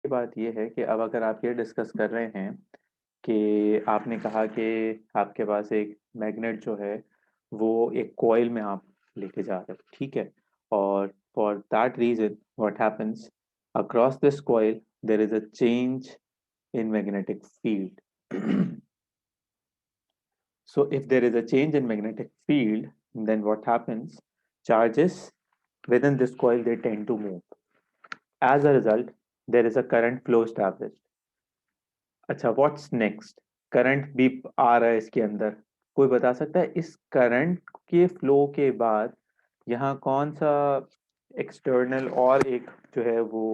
बात ये है कि अब अगर आप ये डिस्कस कर रहे हैं कि आपने कहा कि आपके पास एक मैग्नेट जो है वो एक कॉइल में आप लेके जा रहे हो, ठीक है। और for that reason what happens across this coil there is a change in magnetic field. So if there is a change in magnetic field, then what happens? Charges within this coil, they tend to move. As a result, there is a current flow established. अच्छा, what's next? Current भी आ रहा है इसके अंदर। कोई बता सकता है इस करंट के फ्लो के बाद यहाँ कौन सा एक्सटर्नल और एक जो है वो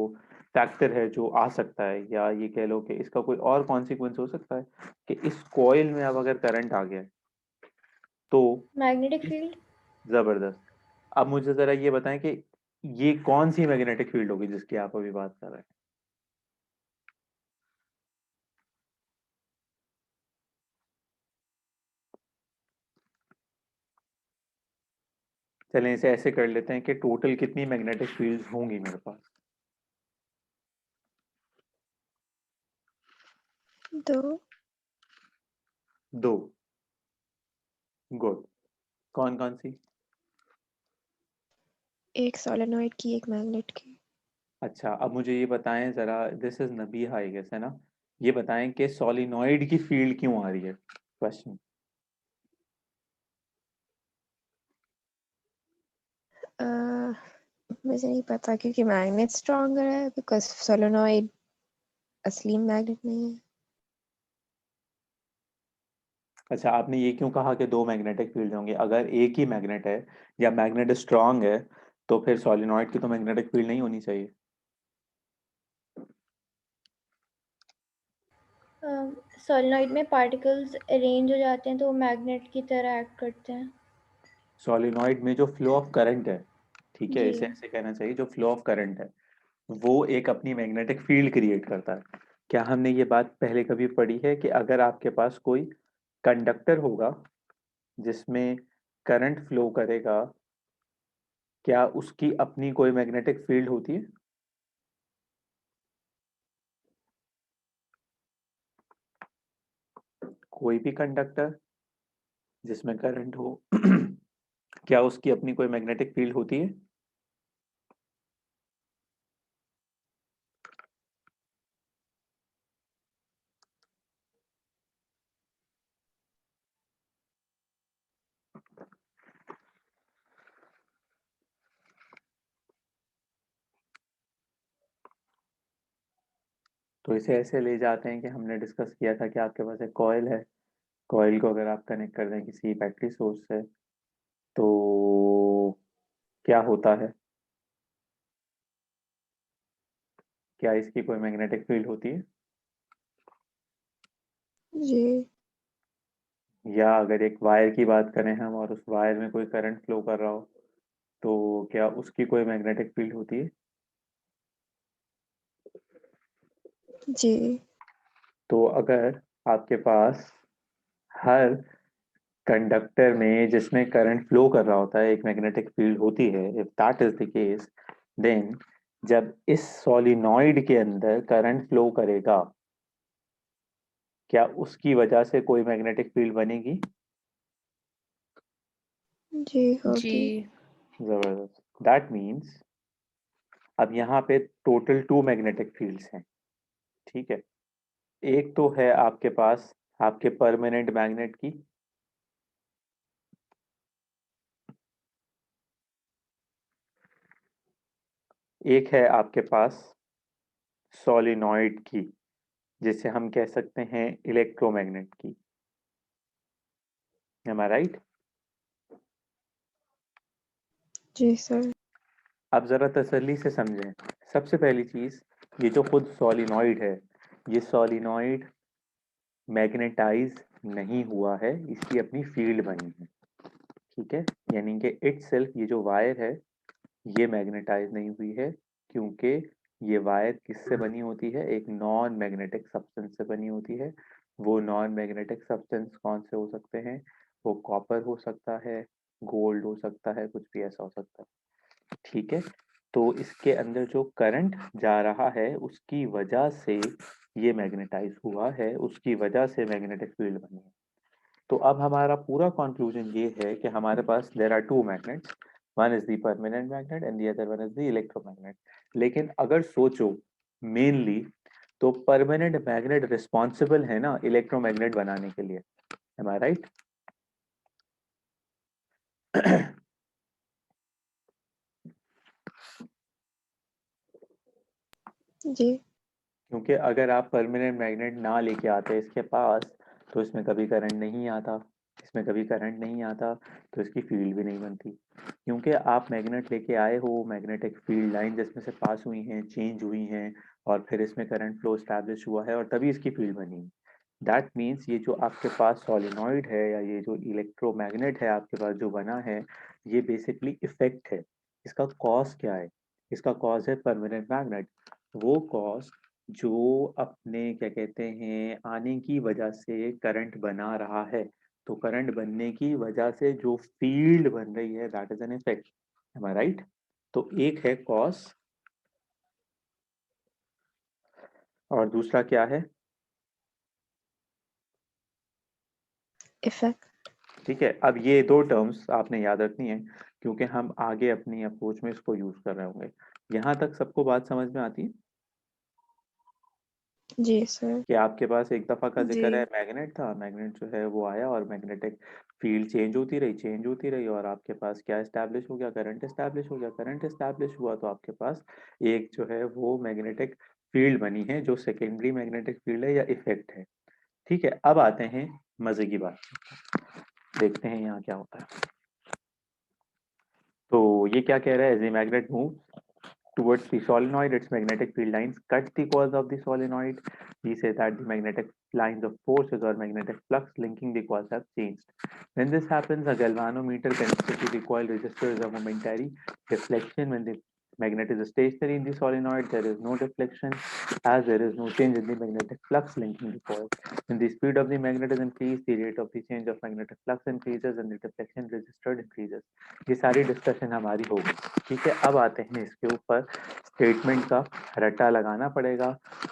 फैक्टर है जो आ सकता है, या ये कह लो कि इसका कोई और कॉन्सिक्वेंस हो सकता है कि इस कॉइल में अब अगर करंट आ गया है तो मैग्नेटिक फील्ड। जबरदस्त। अब मुझे जरा ये बताएं कि ये कौन सी मैग्नेटिक फील्ड होगी जिसकी आप अभी बात कर रहे हैं। चलें इसे ऐसे कर लेते हैं कि टोटल कितनी मैग्नेटिक फील्ड्स होंगी मेरे पास। दो। दो। गुड। कौन कौन सी? एक सोलेनॉइड की, एक मैग्नेट की। अच्छा, अब मुझे ये बताएं जरा, this is Nabiha I guess, है ना। ये बताएं कि सोलिनॉइड की फील्ड क्यों आ रही है, क्वेश्चन। मुझे नहीं पता क्योंकि मैग्नेट स्ट्रॉन्गर है, बिकॉज सोलेनॉइड असली मैग्नेट नहीं है। अच्छा, आपने ये क्यों कहा कि दो मैग्नेटिक फील्ड होंगे? अगर एक ही मैग्नेट है या मैग्नेट स्ट्रांग है तो फिर सोलिनॉइड की तो मैग्नेटिक फील्ड नहीं होनी चाहिए। सोलेनॉइड में पार्टिकल्स अरेंज हो जाते हैं तो वो मैग्नेट की तरह एक्ट करते हैं। सोलिनॉइड में जो फ्लो ऑफ करंट है, ठीक है, जी। इसे ऐसे कहना चाहिए, जो फ्लो ऑफ करंट है वो एक अपनी मैग्नेटिक फील्ड क्रिएट करता है। क्या हमने ये बात पहले कभी पढ़ी है कि अगर आपके पास कोई कंडक्टर होगा जिसमें करंट फ्लो करेगा, क्या उसकी अपनी कोई मैग्नेटिक फील्ड होती है? कोई भी कंडक्टर जिसमें करंट हो क्या उसकी अपनी कोई मैग्नेटिक फील्ड होती है? तो इसे ऐसे ले जाते हैं कि हमने डिस्कस किया था कि आपके पास एक कॉइल है, कॉइल को अगर आप कनेक्ट कर दें किसी बैटरी सोर्स से तो क्या होता है? क्या इसकी कोई मैग्नेटिक फील्ड होती है? जी। या अगर एक वायर की बात करें हम और उस वायर में कोई करंट फ्लो कर रहा हो तो क्या उसकी कोई मैग्नेटिक फील्ड होती है? जी। तो अगर आपके पास हर कंडक्टर में जिसमें करंट फ्लो कर रहा होता है एक मैग्नेटिक फील्ड होती है, if that is the case, then जब इस सॉलिनॉइड के अंदर करंट फ्लो करेगा क्या उसकी वजह से कोई मैग्नेटिक फील्ड बनेगी? जी जी। होगी। जबरदस्त। दैट मीन्स अब यहाँ पे टोटल टू मैग्नेटिक फील्ड्स हैं, ठीक है। एक तो है आपके पास आपके परमानेंट मैग्नेट की, एक है आपके पास सोलिनॉइड की जिसे हम कह सकते हैं इलेक्ट्रोमैग्नेट की। M I right? Ji sir. अब जरा तसल्ली से समझें। सबसे पहली चीज, ये जो खुद सोलिनॉइड है, ये सोलिनॉइड मैग्नेटाइज नहीं हुआ है, इसकी अपनी फील्ड बनी है, ठीक है। यानी कि इट सेल्फ ये जो वायर है ये मैग्नेटाइज नहीं हुई है, क्योंकि ये वायर किससे बनी होती है? एक नॉन मैग्नेटिक सब्सटेंस से बनी होती है। वो नॉन मैग्नेटिक सब्सटेंस कौन से हो सकते हैं? वो कॉपर हो सकता है, गोल्ड हो सकता है, कुछ भी ऐसा हो सकता है, ठीक है। तो इसके अंदर जो करंट जा रहा है उसकी वजह से ये मैग्नेटाइज हुआ है, उसकी वजह से मैग्नेटिक फील्ड बनी है। तो अब हमारा पूरा कंक्लूजन ये है कि हमारे पास there are two magnets, one is the permanent magnet and the other one is the electromagnet. लेकिन अगर सोचो मेनली, तो परमानेंट मैग्नेट रिस्पॉन्सिबल है ना इलेक्ट्रोमैग्नेट बनाने के लिए, एम आई राइट? जी। क्योंकि अगर आप परमानेंट मैग्नेट ना लेके आते इसके पास, तो इसमें कभी करंट नहीं आता, इसमें कभी करंट नहीं आता, तो इसकी फील्ड भी नहीं बनती। क्योंकि आप मैग्नेट लेके आए हो, मैग्नेटिक फील्ड लाइन जिसमें से पास हुई हैं, चेंज हुई हैं, और फिर इसमें करंट फ्लो स्टैब्लिश हुआ है और तभी इसकी फील्ड बनी। दैट मीन्स ये जो आपके पास सोलिनॉइड है या ये जो इलेक्ट्रोमैग्नेट है आपके पास जो बना है, ये बेसिकली इफेक्ट है। इसका कॉज क्या है? इसका कॉज है परमानेंट मैग्नेट। वो कॉज जो अपने क्या कहते हैं आने की वजह से करंट बना रहा है, तो करंट बनने की वजह से जो फील्ड बन रही है that is an effect, am I right? तो एक है कॉज और दूसरा क्या है? इफेक्ट। ठीक है, अब ये दो टर्म्स आपने याद रखनी है क्योंकि हम आगे अपनी अप्रोच में इसको यूज कर रहे होंगे। यहाँ तक सबको बात समझ में आती है जी सर। कि आपके पास एक दफा का जी। जिक्र है, मैग्नेट था, मैग्नेट जो है वो आया और मैग्नेटिक फील्ड चेंज होती रही, चेंज होती रही, और आपके पास क्या एस्टैब्लिश हो गया? करंट एस्टैब्लिश हो गया। करंट एस्टैब्लिश हुआ तो आपके पास एक जो है वो मैग्नेटिक फील्ड बनी है जो सेकेंडरी मैग्नेटिक फील्ड है या इफेक्ट है। ठीक है, अब आते हैं मजे की बात, देखते हैं यहाँ क्या होता है। तो ये क्या कह रहा है? As a magnet move towards the solenoid, its magnetic field lines cut the coils of the solenoid. We say that the magnetic lines of forces or magnetic flux linking the coils have changed. When this happens, a galvanometer connected to the coil registers a momentary deflection. When the magnet is stationary in the solenoid, there is no deflection as there is no change in the magnetic flux linking the coil. When the speed of the magnet is increased, the rate of the change of magnetic flux increases and the deflection registered increases. ये सारी discussion हमारी होगी। ठीक है, अब आते हैं इसके ऊपर स्टेटमेंट का रट्टा लगाना पड़ेगा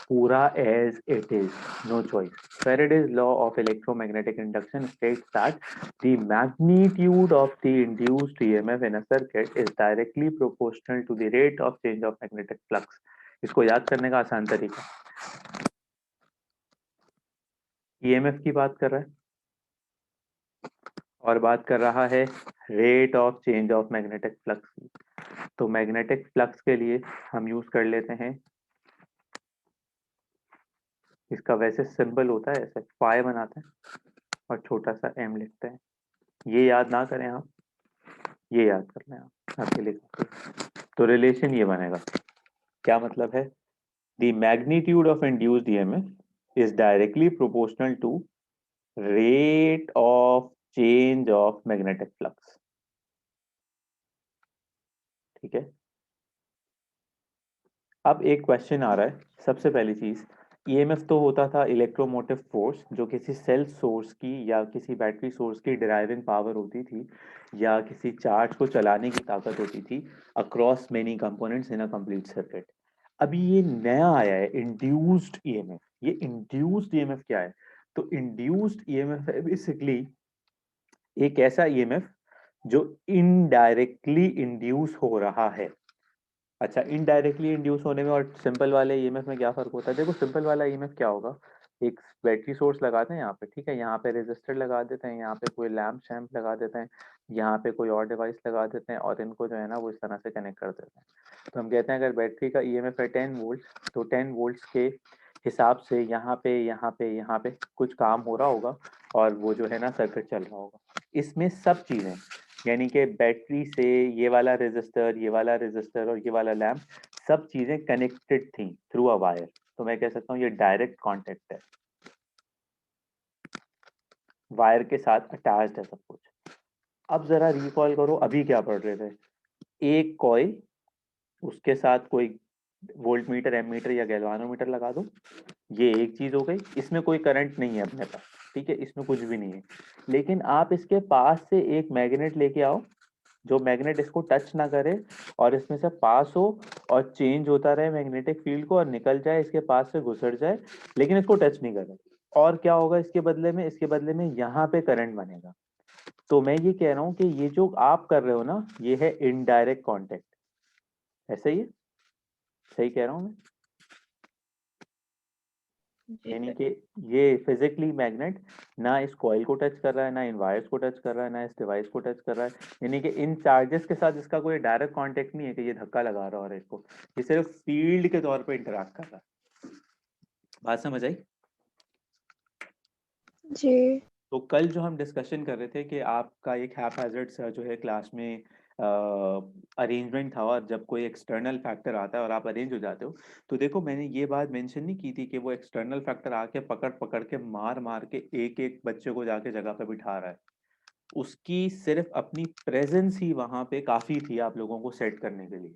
पूरा as it is, no choice. Faraday's law of electromagnetic induction states that the magnitude of the induced EMF in a circuit is directly proportional to the rate of change of magnetic flux. इसको याद करने का आसान तरीका, EMF की बात कर रहा है और बात कर रहा है rate of change of magnetic flux की। तो मैग्नेटिक फ्लक्स के लिए हम यूज कर लेते हैं, इसका वैसे सिंबल होता है ऐसे फाई बनाते हैं और छोटा सा एम लिखते हैं। ये याद ना करें आप, ये याद कर लें आप आपके लिए। तो रिलेशन ये बनेगा, क्या मतलब है? The magnitude of induced EMF is directly proportional to rate of change of magnetic flux. ठीक है, अब एक क्वेश्चन आ रहा है। सबसे पहली चीज, ईएमएफ तो होता था इलेक्ट्रोमोटिव फोर्स जो किसी सेल सोर्स की या किसी बैटरी सोर्स की ड्राइविंग पावर होती थी या किसी चार्ज को चलाने की ताकत होती थी across many components in a complete circuit. अभी ये नया आया है इंड्यूस्ड ईएमएफ। ये इंड्यूस्ड ईएमएफ क्या है? तो इंड्यूस्ड ईएमएफ है बेसिकली एक ऐसा ईएमएफ जो इनडायरेक्टली इंड्यूस हो रहा है। अच्छा, इनडायरेक्टली इंड्यूस होने में और सिंपल वाले ईएमएफ में क्या फर्क होता है? देखो, सिंपल वाला ईएमएफ क्या होगा, एक बैटरी सोर्स लगाते हैं यहाँ पे, ठीक है, यहाँ पे रेजिस्टर लगा देते हैं, यहाँ पे कोई लैम्प शैम्प लगा देते हैं, यहाँ पे कोई और डिवाइस लगा देते हैं और इनको जो है ना वो इस तरह से कनेक्ट कर देते हैं। तो हम कहते हैं अगर बैटरी का ईएमएफ है 10 वोल्ट, तो 10 वोल्ट्स के हिसाब से यहाँ पे यहाँ पे यहाँ पे कुछ काम हो रहा होगा और वो जो है ना सर्किट चल रहा होगा। इसमें सब चीजें यानी कि बैटरी से ये वाला रेजिस्टर और ये वाला लैम्प, सब चीजें कनेक्टेड थी थ्रू अ वायर। तो मैं कह सकता हूँ ये डायरेक्ट कांटेक्ट है, वायर के साथ अटैच्ड है सब कुछ। अब जरा रिकॉल करो, अभी क्या पढ़ रहे थे? एक कॉइल, उसके साथ कोई वोल्ट मीटर, एमीटर या गैल्वानोमीटर लगा दो, ये एक चीज हो गई। इसमें कोई करंट नहीं है अपने पास, ठीक है, इसमें कुछ भी नहीं है। लेकिन आप इसके पास से एक मैग्नेट लेके आओ जो मैग्नेट इसको टच ना करे और इसमें से पास हो और चेंज होता रहे मैग्नेटिक फील्ड को और निकल जाए इसके पास से घुसर जाए, लेकिन इसको टच नहीं करे। और क्या होगा इसके बदले में? इसके बदले में यहाँ पे करंट बनेगा। तो मैं ये कह रहा हूँ कि ये जो आप कर रहे हो ना, ये है इनडायरेक्ट कॉन्टेक्ट। ऐसे ही है? सही कह रहा हूँ मैं? जी यानी सर। कि ये फिजिकली मैग्नेट ना इस कॉइल को टच कर रहा है, ना इन वायर्स को टच कर रहा है, ना इस डिवाइस को टच कर रहा है। यानी कि इन चार्जेस के साथ इसका कोई डायरेक्ट कांटेक्ट नहीं है कि ये धक्का लगा रहा है और इसको, ये सिर्फ फील्ड के तौर पे इंटरैक्ट कर रहा है। बात समझ आई? जी तो कल जो हम डिस्कशन कर रहे थे कि आपका एक हैपहैज़र्ड सा जो है क्लास में अरेंजमेंट था, और जब कोई एक्सटर्नल फैक्टर आता है और आप अरेंज हो जाते हो, तो देखो मैंने ये बात मेंशन नहीं की थी कि वो एक्सटर्नल फैक्टर आके पकड़ पकड़ के मार मार के एक एक बच्चे को जाके जगह पे बिठा रहा है। उसकी सिर्फ अपनी प्रेजेंस ही वहां पे काफी थी आप लोगों को सेट करने के लिए।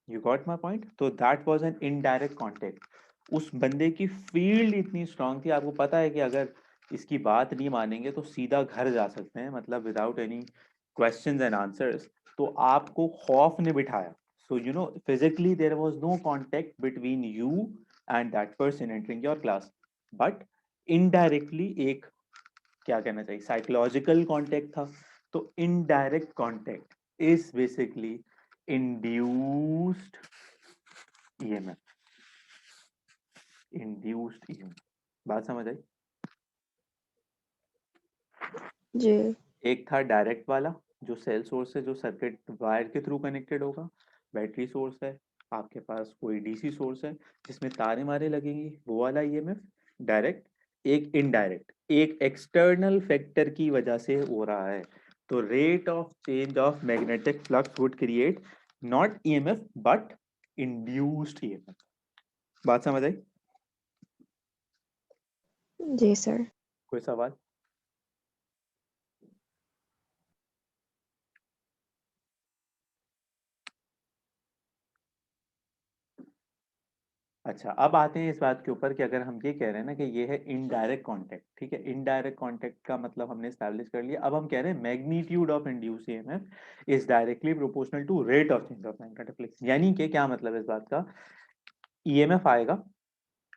You got my point? तो that was an indirect contact. उस बंदे की फील्ड इतनी स्ट्रांग थी, आपको पता है कि अगर इसकी बात नहीं मानेंगे तो सीधा घर जा सकते हैं, मतलब without any questions and answers. तो आपको खौफ ने बिठाया। So you know physically there was no contact between you and that person entering your class, but indirectly एक, क्या कहना चाहिए, साइकोलॉजिकल कांटेक्ट था। तो indirect contact is basically induced EMF. Induced EMF. बात समझ आई? जी एक था डायरेक्ट वाला, जो सेल सोर्स है, जो सर्किट वायर के थ्रू कनेक्टेड होगा। बैटरी सोर्स है, आपके पास कोई डीसी सोर्स है जिसमें तारे मारे लगेंगी, वो वाला ईएमएफ डायरेक्ट। एक इनडायरेक्ट, एक एक्सटर्नल फैक्टर की वजह से हो रहा है। तो rate of change of magnetic flux would create not EMF but induced EMF. बात समझ आई? जी सर। कोई सवाल? अच्छा, अब आते हैं इस बात के ऊपर कि अगर हम ये कह रहे हैं ना कि ये है इनडायरेक्ट कांटेक्ट, ठीक है, इनडायरेक्ट कांटेक्ट का मतलब हमने एस्टैब्लिश कर लिया। अब हम कह रहे हैं magnitude of induce EMF is directly proportional to rate of change of magnetic flux. यानी कि क्या मतलब इस बात का? ईएमएफ आएगा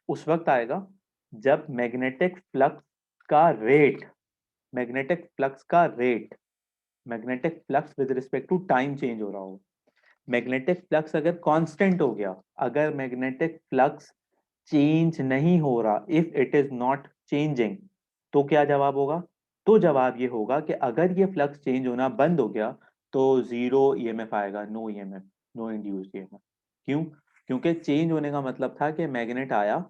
उस वक्त आएगा जब मैग्नेटिक फ्लक्स का rate, magnetic flux with respect to time change हो रहा हो। मैग्नेटिक फ्लक्स अगर कांस्टेंट हो गया, अगर मैग्नेटिक फ्लक्स चेंज नहीं हो रहा, if it is not changing, तो क्या जवाब होगा? तो जवाब ये होगा कि अगर ये फ्लक्स चेंज होना बंद हो गया तो जीरो ईएमएफ आएगा, no EMF, no induced EMF. क्यों? क्योंकि चेंज होने का मतलब था कि मैग्नेट आया,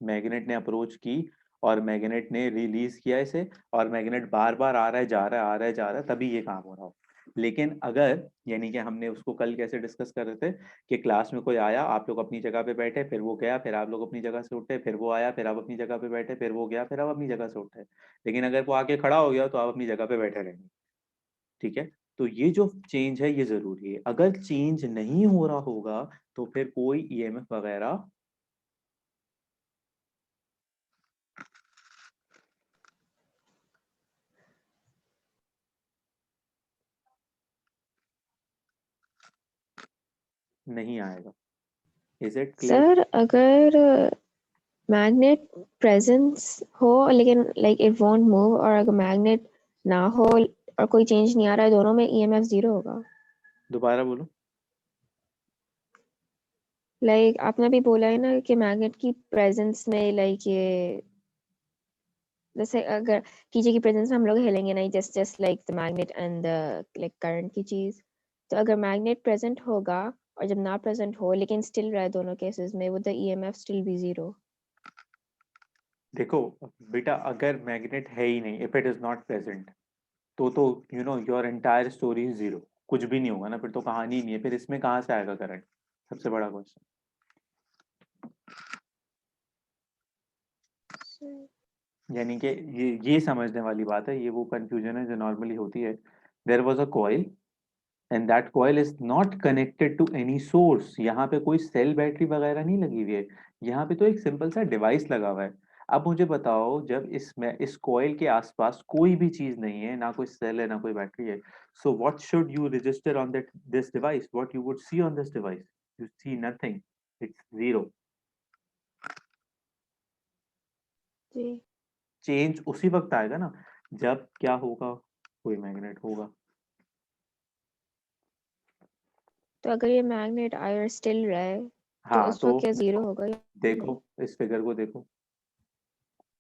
मैग्नेट ने अप्रोच की और मैग्नेट ने रिलीज किया इसे, और मैग्नेट बार बार आ रहा है जा रहा है आ रहा है जा रहा है, तभी ये काम हो रहा हो। लेकिन अगर, यानी कि हमने उसको कल कैसे डिस्कस कर रहे थे कि क्लास में कोई आया, आप लोग अपनी जगह पे बैठे, फिर वो गया, फिर आप लोग अपनी जगह से उठे, फिर वो आया, फिर आप अपनी जगह पे बैठे, फिर वो गया, फिर आप अपनी जगह से उठे। लेकिन अगर वो आके खड़ा हो गया तो आप अपनी जगह पे बैठे रहेंगे। ठीक है? तो ये जो चेंज है ये जरूरी है। अगर चेंज नहीं हो रहा होगा तो फिर कोई ईएमएफ वगैरह नहीं आएगा। Is it clear? सर अगर मैग्नेट प्रेजेंस हो लेकिन लाइक इट वोंट मूव, और अगर मैग्नेट ना हो और कोई चेंज नहीं आ रहा है, दोनों में ईएमएफ जीरो होगा। दोबारा बोलो। लाइक आपने अभी बोला है ना कि मैग्नेट की प्रेजेंस में लाइक ये, जैसे अगर कीजे की प्रेजेंस में हम लोग हिलेंगे नहीं, just just like the magnet and the like current की चीज। तो अगर मैग्नेट प्रेजेंट होगा और जब ना प्रेजेंट हो लेकिन स्टिल रहा दोनों केसेस में, वो the EMF still be zero. देखो बेटा, अगर मैग्नेट है ही नहीं, if it is not present, तो you know your entire story is zero. कुछ भी नहीं होगा ना, फिर तो कहानी ही नहीं है, फिर इसमें कहाँ से आएगा करंट? सबसे बड़ा क्वेश्चन। यानी कि ये समझने वाली बात है, ये वो कंफ्यूजन है जो नॉर्मली होती है। There was a coil and that coil is not connected to any source. यहाँ पे कोई सेल बैटरी वगैरह नहीं लगी हुई है, यहाँ पे तो एक सिंपल सा डिवाइस लगा हुआ है। अब मुझे बताओ, जब इसमें इस कॉइल के आसपास कोई भी चीज नहीं है, ना कोई सेल है ना कोई बैटरी है, so what should you register on that this device, what you would see on this device? You see nothing, it's zero. जी। चेंज उसी वक्त आएगा ना जब क्या होगा, कोई मैग्नेट होगा। तो अगर ये मैग्नेट आयर स्टिल रहे तो हाँ उस तो वक्त क्या जीरो होगा या नहीं? देखो इस फिगर को देखो,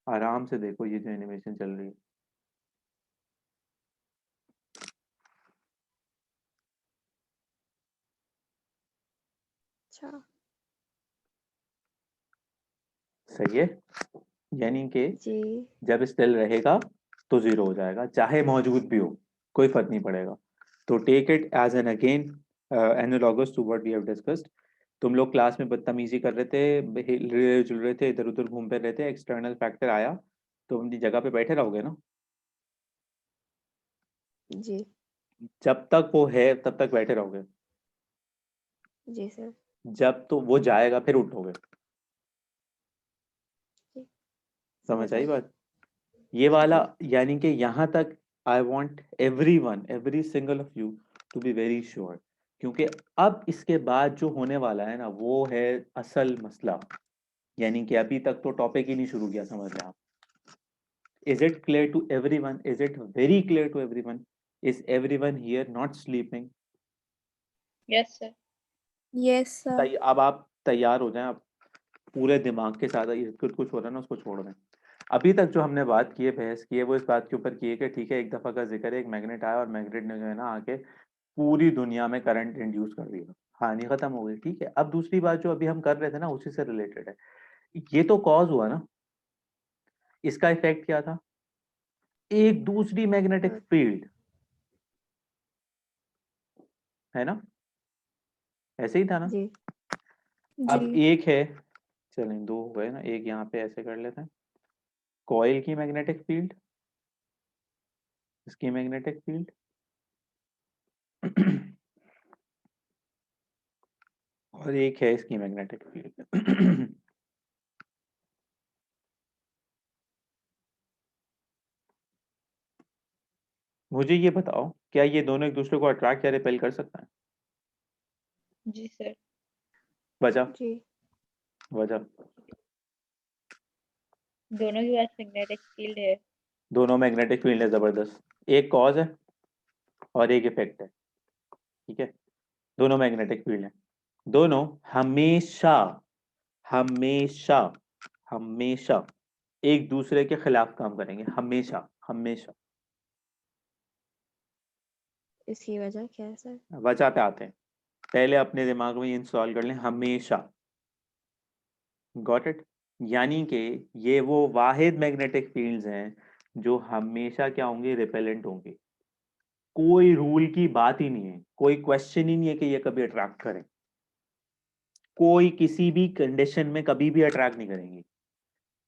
आराम से देखो ये जो एनिमेशन चल रही है। अच्छा। सही है, यानी कि जी। जब स्टिल रहेगा तो जीरो हो जाएगा, चाहे मौजूद भी हो, कोई फर्क नहीं पड़ेगा। तो take it as an again analogous to what we have discussed. तुम लोग क्लास में बदतमीजी कर रहे थे, हिल रहे जुल रहे थे, इधर उधर घूम फिर रहे थे, एक्सटर्नल फैक्टर आया तो अपनी जगह पे बैठे रहोगे ना? जी। जब तक वो है तब तक बैठे रहोगे, जी सर। जब तो वो जाएगा फिर उठोगे। जी, समझ समझ आई गए। बात? ये वाला, जी। यानी कि यहाँ तक I want every single of you to be very sure, क्योंकि अब इसके बाद जो होने वाला है ना वो है असल मसला। यानी कि अभी तक तो टॉपिक ही नहीं शुरू किया, समझ रहे आप? Is it clear to everyone? Is it very clear to everyone? Is everyone here not sleeping? Yes sir. Yes sir. अब आप तैयार हो जाएं, आप पूरे दिमाग के साथ, ये कुछ कुछ हो रहा है ना उसको छोड़ दें। अभी तक जो हमने बात की है, बहस की है, वो इस बात के ऊपर की है कि ठीक है, एक दफा का जिक्र है, एक मैग्नेट आया और मैग्नेट ने जो है ना आके पूरी दुनिया में करंट इंड्यूस कर दिया, कहानी खत्म हो गई। ठीक है, अब दूसरी बात जो अभी हम कर रहे थे ना उसी से रिलेटेड है। ये तो कॉज हुआ ना, इसका इफेक्ट क्या था? एक दूसरी मैग्नेटिक फील्ड, है ना? ऐसे ही था ना? जी। अब जी। एक है, चलें दो हो गए ना, एक यहाँ पे ऐसे कर लेते हैं, कॉइल की मैग्नेटिक फील्ड, इसकी मैग्नेटिक फील्ड और एक है इसकी मैग्नेटिक फील्ड। मुझे ये बताओ, क्या ये दोनों एक दूसरे को अट्रैक्ट या रिपेल कर सकता है? जी सर। वजह? जी। वजह? दोनों के पास मैग्नेटिक फील्ड है। दोनों मैग्नेटिक फील्ड है जबरदस्त, एक कॉज है और एक इफेक्ट है। ठीक है, दोनों मैग्नेटिक फील्ड है, दोनों हमेशा हमेशा हमेशा एक दूसरे के खिलाफ काम करेंगे, हमेशा हमेशा। इसकी वजह क्या है सर? वजह पे आते हैं, पहले अपने दिमाग में इंस्टॉल कर लें, हमेशा। Got it? यानी कि ये वो वाहिद मैग्नेटिक फील्ड्स हैं जो हमेशा क्या होंगे, रिपेलेंट होंगे। कोई रूल की बात ही नहीं है, कोई क्वेश्चन ही नहीं है कि ये कभी अट्रैक्ट करें, कोई किसी भी कंडीशन में कभी भी अट्रैक्ट नहीं करेंगी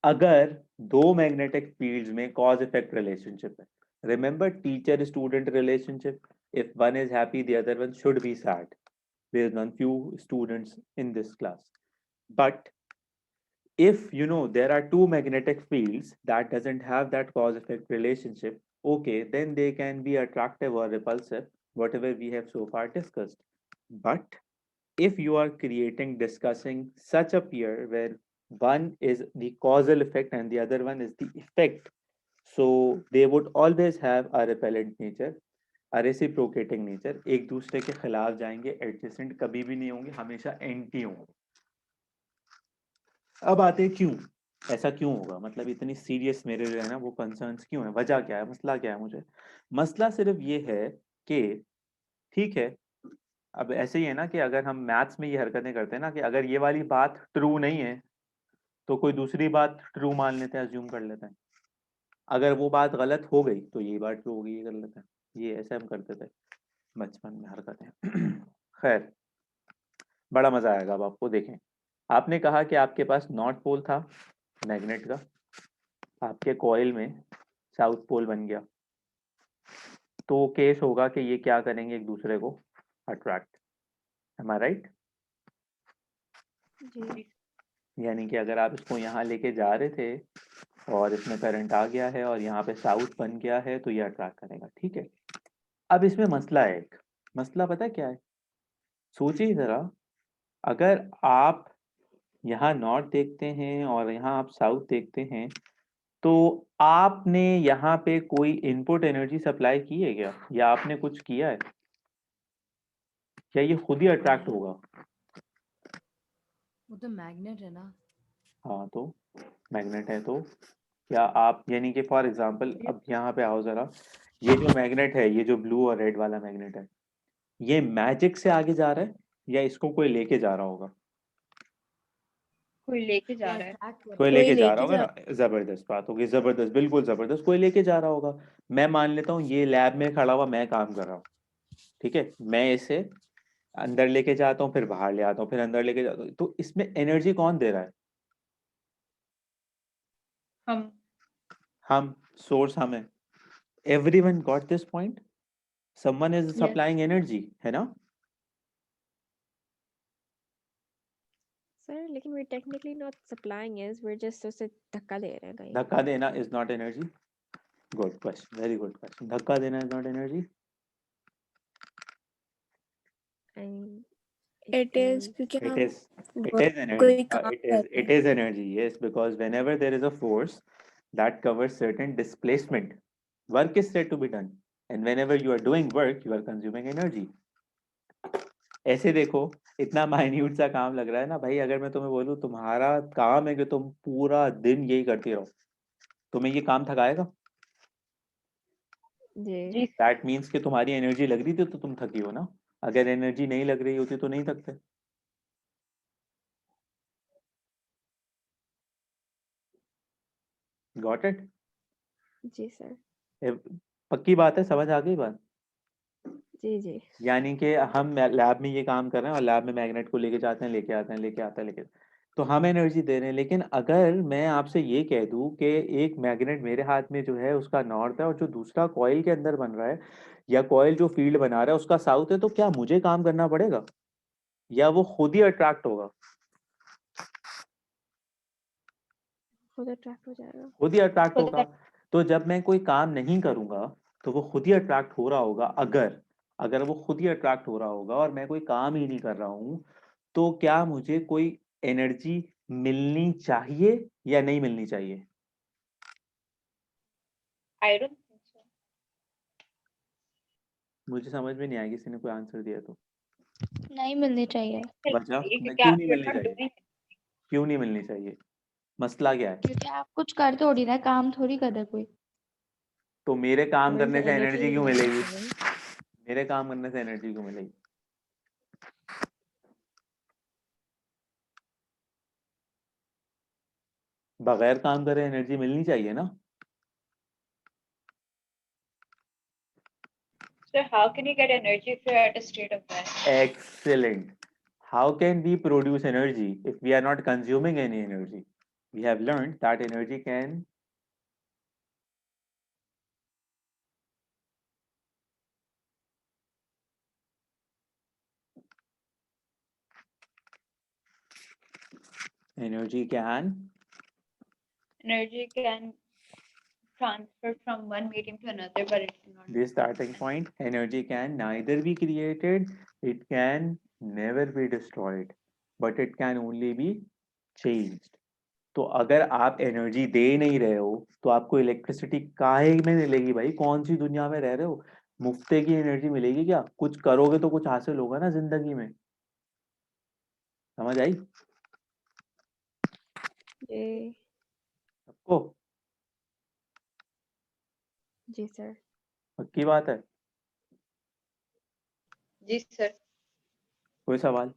अगर दो मैग्नेटिक फील्ड्स में कॉज इफेक्ट रिलेशनशिप है। Remember teacher student relationship, if one is happy the other one should be sad, based on few students in this class. But if you know there are two magnetic fields that doesn't have that cause effect relationship, okay, then they can be attractive or repulsive, whatever we have so far discussed. But if you are discussing such a pair where one is the causal effect and the other one is the effect, so they would always have a repellent nature, reciprocating nature, एक दूसरे के खिलाफ जाएंगे, adjacent कभी भी नहीं होंगे, हमेशा एंटी होंगे। अब आते हैं क्यों, ऐसा क्यों होगा, मतलब इतनी सीरियस मेरे जो है ना वो कंसर्न्स क्यों है, वजह क्या है, मसला क्या है? मुझे मसला सिर्फ ये है कि ठीक है, अब ऐसे ही है ना कि अगर हम मैथ्स में ये हरकतें करते हैं ना कि अगर ये वाली बात ट्रू नहीं है तो कोई दूसरी बात ट्रू मान लेते हैं, अज्यूम कर लेते हैं। अगर वो बात गलत हो गई तो ये बात ट्रू होगी, ये गलत है। ये ऐसे हम करते थे बचपन में हरकतें। खैर, बड़ा मजा आएगा अब आपको, देखें। आपने कहा कि आपके पास नॉर्थ पोल था मैग्नेट का, आपके कॉइल में साउथ पोल बन गया, तो केस होगा कि ये क्या करेंगे, एक दूसरे को अट्रैक्ट। M I right? जी। यानी कि अगर आप इसको यहाँ लेके जा रहे थे और इसमें करंट आ गया है और यहाँ पे साउथ बन गया है, तो ये अट्रैक्ट करेगा। ठीक है, अब इसमें मसला है, एक मसला पता है क्या है? सोचिए जरा, अगर आप यहाँ नॉर्थ देखते हैं और यहाँ आप साउथ देखते हैं, तो आपने यहाँ पे कोई इनपुट एनर्जी सप्लाई की है क्या, या आपने कुछ किया है, या ये खुद ही अट्रैक्ट होगा? वो तो मैग्नेट है ना। हाँ, तो मैग्नेट है, तो क्या आप, यानी कि फॉर एग्जांपल अब यहाँ पे आओ जरा, ये जो मैग्नेट है, ये जो ब्लू और रेड वाला मैग्नेट है, ये मैजिक से आगे जा रहा है या इसको कोई लेके जा रहा होगा? कोई लेके जा रहा है। अट्रैक्ट कर कोई रहा है। लेके जा रहा लेके होगा जा ना, जबरदस्त बात होगी, जबरदस्त, बिल्कुल जबरदस्त, कोई लेके जा रहा होगा। मैं मान लेता हूँ ये लैब में खड़ा हुआ मैं काम कर रहा हूँ, ठीक है, मैं इसे अंदर लेके जाता हूँ, फिर बाहर ले आता हूँ, फिर अंदर लेके जाता हूँ, तो इसमें एनर्जी कौन दे रहा है? हम, सोर्स हम है। Everyone got this point? Someone is Yes. Supplying energy, है ना? सर लेकिन we're technically not supplying is we're just उसे धक्का दे रहे हैं कहीं। धक्का देना is not energy? Good question, very good question. धक्का देना is not energy? I mean, it is क्योंकि It हम is, it work is energy. कोई काम It कर is, रहे it is energy. Yes, because whenever there is a force that covers certain displacement, work is said to be done, and whenever you are doing work, you are consuming energy. ऐसे देखो, इतना minute सा काम लग रहा है ना भाई, अगर मैं तुम्हें बोलूं तुम्हारा काम है कि तुम पूरा दिन यही करती रहो, तुम्हें ये काम थकाएगा? जी जी That means कि तुम्हारी एनर्जी लग रही थी तो तुम थकी हो ना। अगर एनर्जी नहीं लग रही होती तो नहीं थकते। Got it? जी सर। पक्की बात है, समझ आ गई बात? जी जी। यानी कि हम लैब में ये काम कर रहे हैं और लैब में मैग्नेट को लेके जाते हैं, लेके आते हैं, लेके आते हैं, लेके, तो हम एनर्जी दे रहे हैं। लेकिन अगर मैं आपसे ये कह दूं कि एक मैग्नेट मेरे हाथ में जो है उसका नॉर्थ है, और जो दूसरा कॉइल के अंदर बन रहा है या कॉइल जो फील्ड बना रहा है उसका साउथ है, तो क्या मुझे काम करना पड़ेगा या वो खुद ही अट्रैक्ट होगा? खुद अट्रैक्ट हो जाएगा। खुद ही अट्रैक्ट खुद होगा। तो जब मैं कोई काम नहीं करूंगा तो वो खुद ही अट्रैक्ट हो रहा होगा। अगर अगर वो खुद ही अट्रैक्ट हो रहा होगा और मैं कोई काम ही नहीं कर रहा हूं, तो क्या मुझे कोई एनर्जी मिलनी चाहिए या नहीं मिलनी चाहिए? I don't think so. मुझे समझ में नहीं आया, किसी ने कोई आंसर दिया तो। नहीं मिलनी चाहिए वजह क्योंकि क्यों नहीं you're मिलनी not चाहिए? doing it. क्यों नहीं मिलनी चाहिए? मसला क्या है? क्योंकि आप कुछ कर थोड़ी रहे, काम थोड़ी कर रहे कोई। तो मेरे काम Where's करने the से energy एनर्जी क्यों not मिलेगी? happening? मेरे काम करने से एनर्जी क्यों मिलेगी? बगैर काम करे एनर्जी मिलनी चाहिए ना? So how can you get energy if you're at a state of rest? Excellent. How can we produce energy if we are not consuming any energy? We have learned that energy can energy can Energy can transfer from one medium to another, but it cannot. be starting point. Energy can neither be created, it can never be destroyed, but it can only be changed. तो अगर आप energy दे नहीं रहे हो तो आपको electricity काहे में मिलेगी भाई? कौन सी दुनिया में रह रहे हो? मुफ्ते की एनर्जी मिलेगी क्या? कुछ करोगे तो कुछ हासिल होगा ना जिंदगी में। समझ आई जी सबको? जी सर। पक्की बात है? जी सर। कोई सवाल?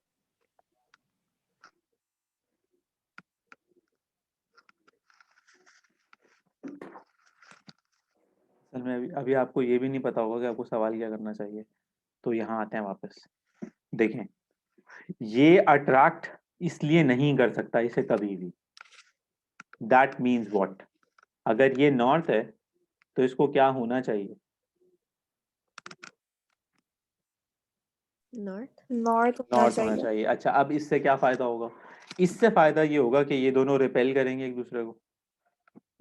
असल में अभी आपको ये भी नहीं पता होगा कि आपको सवाल क्या करना चाहिए। तो यहाँ आते हैं वापस। देखें, ये अट्रैक्ट इसलिए नहीं कर सकता इसे कभी भी। That means what? अगर ये नॉर्थ है तो इसको क्या होना चाहिए? नॉर्थ। नॉर्थ होना नॉर्थ होना चाहिए। चाहिए। अच्छा, अब इससे क्या फायदा होगा? इससे फायदा ये होगा कि ये दोनों रिपेल करेंगे एक दूसरे को।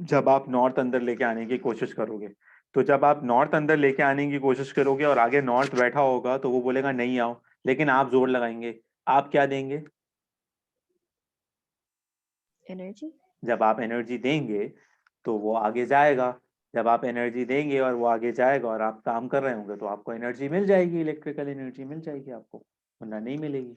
जब आप नॉर्थ अंदर लेके आने की कोशिश करोगे, तो जब आप नॉर्थ अंदर लेके आने की कोशिश करोगे और आगे नॉर्थ बैठा होगा तो वो बोलेगा नहीं आओ, लेकिन आप जोर लगाएंगे, आप क्या देंगे? एनर्जी। जब आप एनर्जी देंगे तो वो आगे जाएगा, जब आप एनर्जी देंगे और वो आगे जाएगा और आप काम कर रहे होंगे तो आपको एनर्जी मिल जाएगी, इलेक्ट्रिकल एनर्जी मिल जाएगी आपको, वरना नहीं मिलेगी।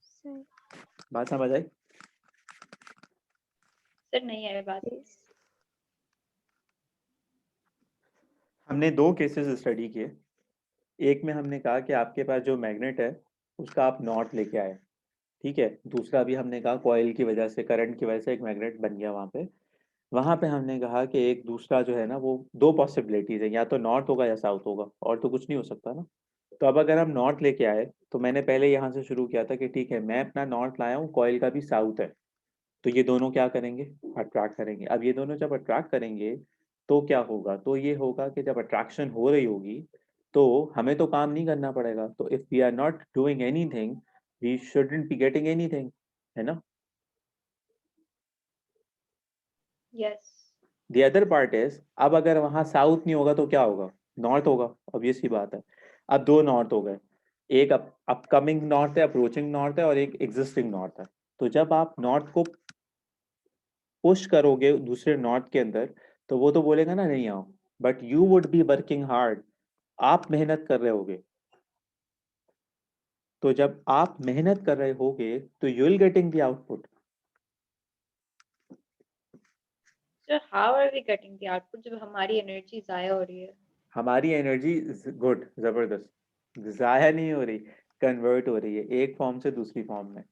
सर बात समझ आई? सर नहीं है बात। yes. हमने दो केसेस स्टडी किए। एक में हमने कहा कि आपके पास जो मैग्नेट है उसका आप नॉर्थ लेके आए, ठीक है। दूसरा भी हमने कहा कॉइल की वजह से, करंट की वजह से एक मैग्नेट बन गया वहां पे हमने कहा कि एक दूसरा जो है ना, वो दो पॉसिबिलिटीज है, या तो नॉर्थ होगा या साउथ होगा, और तो कुछ नहीं हो सकता ना। तो अब अगर हम नॉर्थ लेके आए, तो मैंने पहले यहाँ से शुरू किया था कि ठीक है मैं अपना नॉर्थ लाया हूँ, कॉइल का भी साउथ है, तो ये दोनों क्या करेंगे? अट्रैक्ट करेंगे। अब ये दोनों जब अट्रैक्ट करेंगे तो क्या होगा? तो ये होगा कि जब अट्रैक्शन हो रही होगी तो हमें तो काम नहीं करना पड़ेगा, तो if we are not doing anything we shouldn't be getting anything, है ना। Yes. The other part is, अब अगर वहां साउथ नहीं होगा तो क्या होगा? नॉर्थ होगा, ऑब्वियस सी बात है। अब दो नॉर्थ हो गए, एक अपकमिंग नॉर्थ है, अप्रोचिंग नॉर्थ है, और एक एग्जिस्टिंग नॉर्थ है। तो जब आप नॉर्थ को पुश करोगे दूसरे नॉर्थ के अंदर, तो वो तो बोलेगा ना नहीं आओ, but you would be working hard, आप मेहनत कर रहे होगे। तो जब आप मेहनत कर रहे होगे तो you will getting the output. Sir how are we getting the output जब हमारी एनर्जी जाया हो रही है? हमारी एनर्जी गुड, जबरदस्त, जाया नहीं हो रही, कन्वर्ट हो रही है एक फॉर्म से दूसरी फॉर्म में।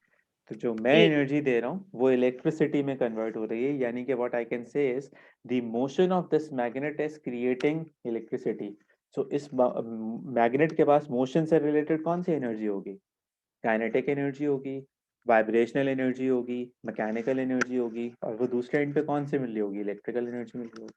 तो जो मैं जी। एनर्जी दे रहा हूँ वो इलेक्ट्रिसिटी में कन्वर्ट हो रही है, यानी कि what I can say is the motion of this magnet is creating electricity. So इस मैग्नेट के पास मोशन से रिलेटेड कौन सी एनर्जी होगी? काइनेटिक एनर्जी होगी, वाइब्रेशनल एनर्जी होगी, मैकेनिकल एनर्जी होगी, और वो दूसरे एंड पे कौन सी मिल रही होगी? इलेक्ट्रिकल एनर्जी मिल रही होगी।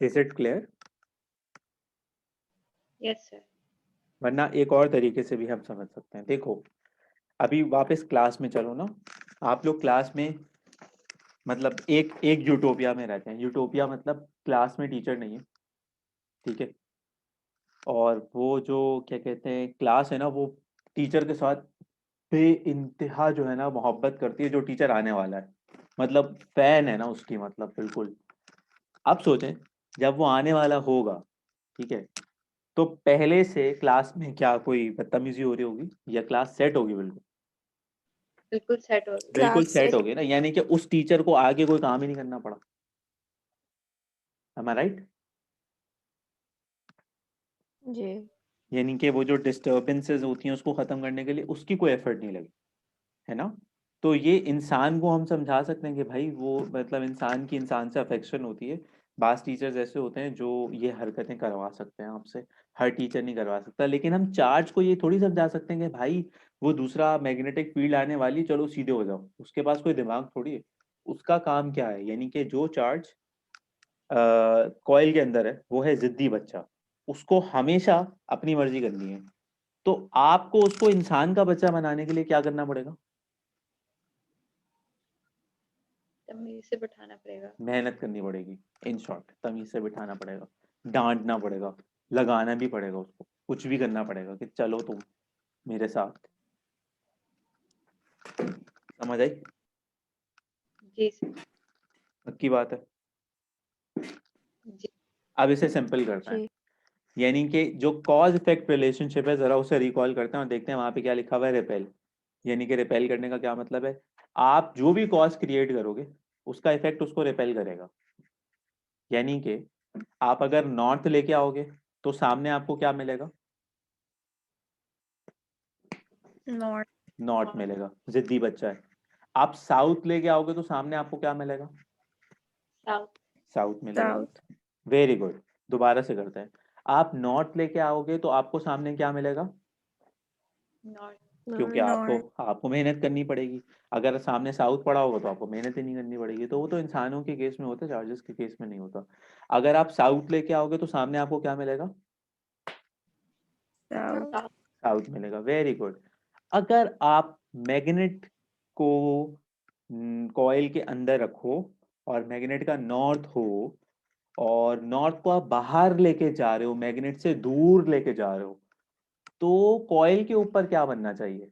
Is it clear? Yes sir. वरना एक और तरीके से भी हम समझ सकते हैं। देखो, अभी वापस क्लास में चलो ना। आप लोग क्लास में, मतलब एक एक यूटोपिया में रहते हैं। यूटोपिया मतलब क्लास में टीचर नहीं है, ठीक है। और वो जो क्या कहते हैं, क्लास है ना, वो टीचर के साथ बे इंतहा जो है ना मोहब्बत करती है, जो टीचर आने वाला है, मतलब फैन है ना उसकी, मतलब बिल्कुल। अब सोचें, जब वो आने वाला होगा, ठीक है, तो पहले से क्लास में क्या कोई बदतमीजी हो रही होगी या क्लास सेट होगी? बिल्कुल बिल्कुल सेट हो रही बिल्कुल क्लास सेट से होगी ना, यानी कि उस टीचर को आगे कोई काम ही नहीं करना पड़ा। am I right? जी। यानी कि वो जो डिस्टर्बेंसेस होती हैं उसको खत्म करने के लिए उसकी कोई एफर्ट नहीं लगी, है ना। तो ये इंसान को हम समझा सकते हैं कि भाई वो, मतलब इंसान की इंसान से अफेक्शन होती है। बास टीचर्स ऐसे होते हैं जो ये हरकतें करवा सकते हैं आपसे, हर टीचर नहीं करवा सकता। लेकिन हम चार्ज को ये थोड़ी समझा सकते हैं कि भाई वो दूसरा मैग्नेटिक फील्ड आने वाली, चलो सीधे हो जाओ, उसके पास कोई दिमाग थोड़ी है। उसका काम क्या है? यानी कि जो चार्ज कॉइल के अंदर है वो है जिद्दी बच्चा, उसको हमेशा अपनी मर्जी करनी है। तो आपको उसको इंसान का बच्चा बनाने के लिए क्या करना पड़ेगा? तमीज से बैठाना पड़ेगा। मेहनत करनी पड़ेगी। इन शॉर्ट, तमीज से बिठाना पड़ेगा, डांटना पड़ेगा, लगाना भी पड़ेगा उसको, कुछ भी करना पड़ेगा कि चलो तुम मेरे साथ। समझ आई? जी सर। पक्की बात है। जी। अब इसे सिंपल करते हैं, जी। यानी कि जो कॉज इफेक्ट रिलेशनशिप है जरा उसे रिकॉल करते हैं और देखते हैं वहां पे क्या लिखा हुआ है, रिपेल। यानी कि रिपेल करने का क्या मतलब है? आप जो भी कॉज क्रिएट करोगे उसका इफेक्ट उसको रिपेल करेगा। यानी कि आप अगर नॉर्थ लेके आओगे तो सामने आपको क्या मिलेगा? नॉट नॉर्थ मिलेगा, जिद्दी बच्चा है। आप साउथ लेके आओगे तो सामने आपको क्या मिलेगा? साउथ। साउथ मिलेगा। South very good. दोबारा से करते हैं। आप नॉर्थ लेके आओगे तो आपको सामने क्या मिलेगा? नॉर्थ। क्योंकि आपको मेहनत करनी पड़ेगी। अगर सामने साउथ पड़ा होगा तो आपको मेहनत ही नहीं करनी पड़ेगी। तो वो तो इंसानों के केस में होता है, चार्जेस के केस में नहीं होता। अगर आप साउथ लेके आओगे तो सामने आपको क्या मिलेगा? South. South. साउथ मिलेगा। Very good. अगर आप मैग्नेट को कॉइल के अंदर रखो और मैग्नेट का नॉर्थ हो और नॉर्थ को आप बाहर लेके जा रहे हो, मैग्नेट से दूर लेके जा रहे हो, तो कॉइल के ऊपर क्या बनना चाहिए?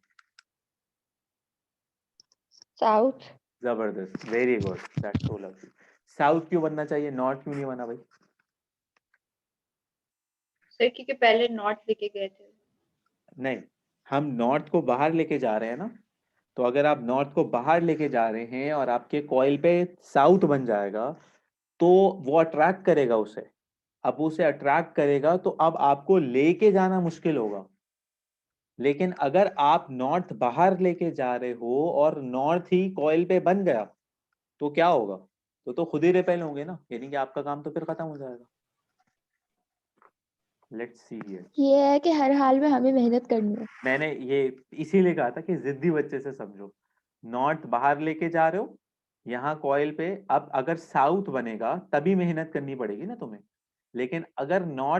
साउथ। जबरदस्त, very good, that's so lovely. South क्यों बनना चाहिए, नॉर्थ क्यों नहीं बना भाई? सर क्योंकि पहले नॉर्थ लेके गए थे। नहीं, हम नॉर्थ को बाहर लेके जा रहे हैं ना, तो अगर आप नॉर्थ को बाहर लेके जा रहे हैं और आपके कॉइल पे साउथ बन जाएगा तो वो अट्रैक्ट करेगा उसे। अब उसे अट्रैक्ट करेगा तो अब आपको लेके जाना मुश्किल होगा। लेकिन अगर आप नॉर्थ बाहर लेके जा रहे हो और नॉर्थ ही कॉइल पे बन गया तो क्या होगा? तो खुद ही रिपेल होंगे ना, यानी कि आपका काम तो फिर खत्म हो जाएगा। Let's see here. ये है कि हर हाल में हमें मेहनत करनी है। मैंने ये इसीलिए कहा था कि जिद्दी बच्चे से समझो। नॉर्थ बाहर लेके जा रहे हो, यहाँ कॉइल पे अब अगर साउथ बनेगा तभी मेहनत करनी पड़ेगी ना तुम्हें। लेकिन अगर नॉर्थ